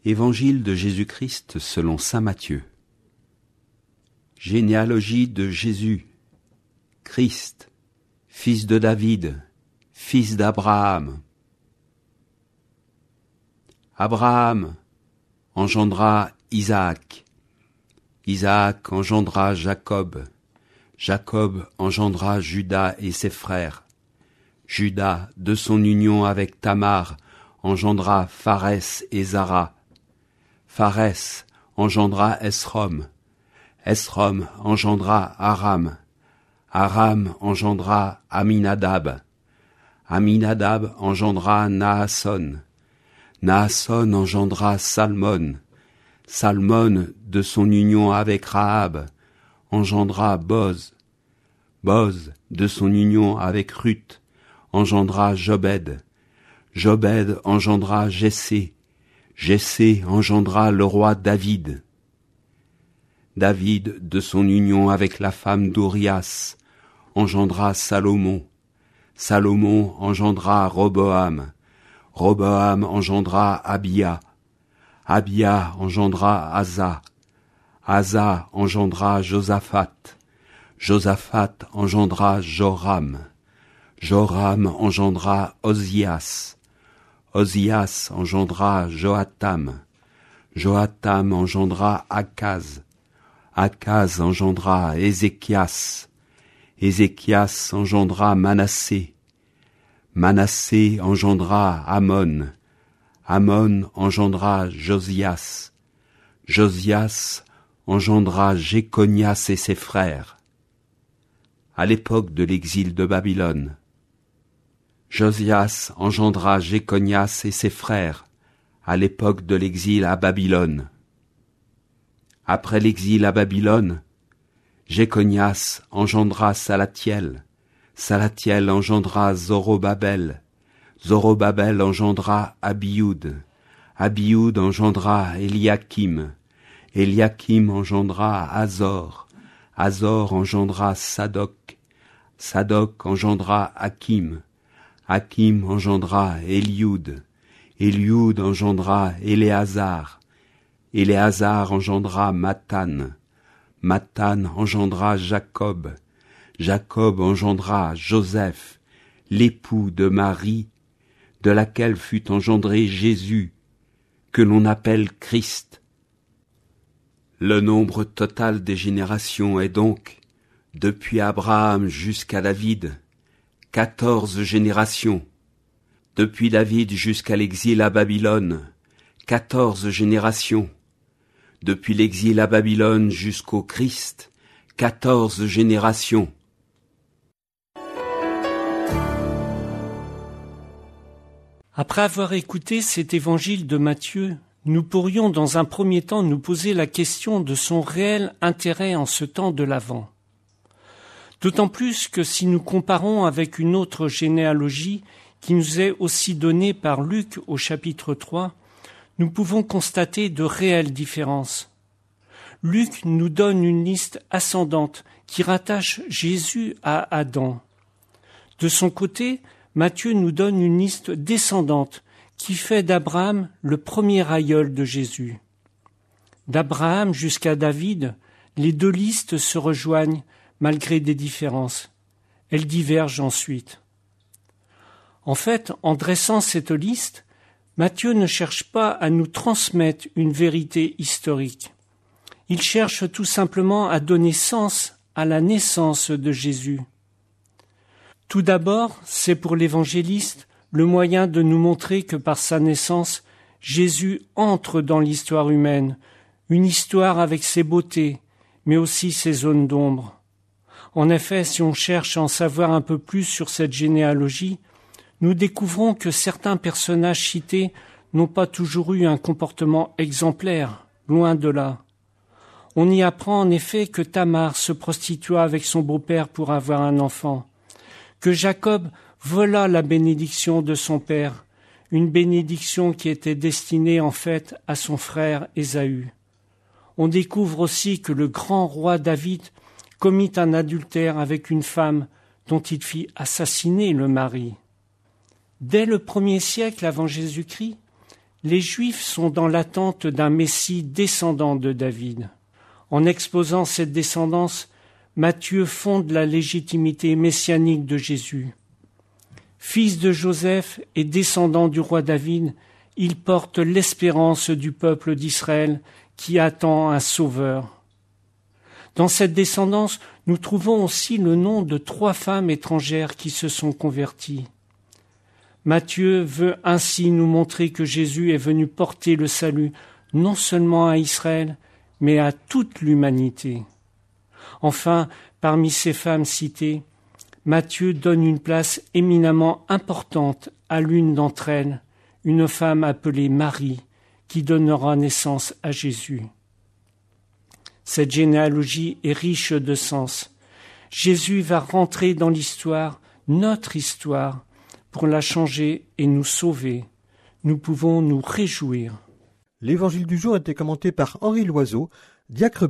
Évangile de Jésus-Christ selon saint Matthieu. Généalogie de Jésus, Christ, fils de David, fils d'Abraham. Abraham engendra Isaac, Isaac engendra Jacob, Jacob engendra Juda et ses frères. Juda, de son union avec Tamar, engendra Pharès et Zara. Pharès engendra Esrom, Esrom engendra Aram, Aram engendra Aminadab, Aminadab engendra Naasson, Naasson engendra Salmon, Salmon, de son union avec Rahab, engendra Boz, Boz, de son union avec Ruth, engendra Jobed, Jobed engendra Jessé, Jessé engendra le roi David. David, de son union avec la femme d'Urias, engendra Salomon. Salomon engendra Roboam. Roboam engendra Abia. Abia engendra Asa. Asa engendra Josaphat. Josaphat engendra Joram. Joram engendra Ozias. Ozias engendra Joatam. Joatam engendra Akaz. Akaz engendra Ézéchias. Ézéchias engendra Manassé. Manassé engendra Amon. Amon engendra Josias. Josias engendra Jéconias et ses frères. À l'époque de l'exil de Babylone, Josias engendra Jéconias et ses frères, à l'époque de l'exil à Babylone. Après l'exil à Babylone, Jéconias engendra Salatiel, Salatiel engendra Zorobabel, Zorobabel engendra Abioud, Abioud engendra Eliakim, Eliakim engendra Azor, Azor engendra Sadoc, Sadoc engendra Hakim, Hakim engendra Élioud, Élioud engendra Éléazar, Éléazar engendra Mathan, Mathan engendra Jacob, Jacob engendra Joseph, l'époux de Marie, de laquelle fut engendré Jésus, que l'on appelle Christ. Le nombre total des générations est donc, depuis Abraham jusqu'à David, 14 générations. Depuis David jusqu'à l'exil à Babylone, 14 générations. Depuis l'exil à Babylone jusqu'au Christ, 14 générations. Après avoir écouté cet évangile de Matthieu, nous pourrions dans un premier temps nous poser la question de son réel intérêt en ce temps de l'Avent. D'autant plus que si nous comparons avec une autre généalogie qui nous est aussi donnée par Luc au chapitre 3, nous pouvons constater de réelles différences. Luc nous donne une liste ascendante qui rattache Jésus à Adam. De son côté, Matthieu nous donne une liste descendante qui fait d'Abraham le premier aïeul de Jésus. D'Abraham jusqu'à David, les deux listes se rejoignent malgré des différences. Elles divergent ensuite. En fait, en dressant cette liste, Matthieu ne cherche pas à nous transmettre une vérité historique. Il cherche tout simplement à donner sens à la naissance de Jésus. Tout d'abord, c'est pour l'évangéliste le moyen de nous montrer que par sa naissance, Jésus entre dans l'histoire humaine, une histoire avec ses beautés, mais aussi ses zones d'ombre. En effet, si on cherche à en savoir un peu plus sur cette généalogie, nous découvrons que certains personnages cités n'ont pas toujours eu un comportement exemplaire, loin de là. On y apprend en effet que Tamar se prostitua avec son beau-père pour avoir un enfant, que Jacob vola la bénédiction de son père, une bénédiction qui était destinée en fait à son frère Ésaü. On découvre aussi que le grand roi David commit un adultère avec une femme dont il fit assassiner le mari. Dès le 1er siècle avant Jésus-Christ, Les Juifs sont dans l'attente d'un Messie descendant de David. En exposant cette descendance, Matthieu fonde la légitimité messianique de Jésus. Fils de Joseph et descendant du roi David, il porte l'espérance du peuple d'Israël qui attend un sauveur. Dans cette descendance, nous trouvons aussi le nom de 3 femmes étrangères qui se sont converties. Matthieu veut ainsi nous montrer que Jésus est venu porter le salut non seulement à Israël, mais à toute l'humanité. Enfin, parmi ces femmes citées, Matthieu donne une place éminemment importante à l'une d'entre elles, une femme appelée Marie, qui donnera naissance à Jésus. Cette généalogie est riche de sens. Jésus va rentrer dans l'histoire, notre histoire, pour la changer et nous sauver. Nous pouvons nous réjouir. L'évangile du jour était commenté par Henri Loiseau, diacre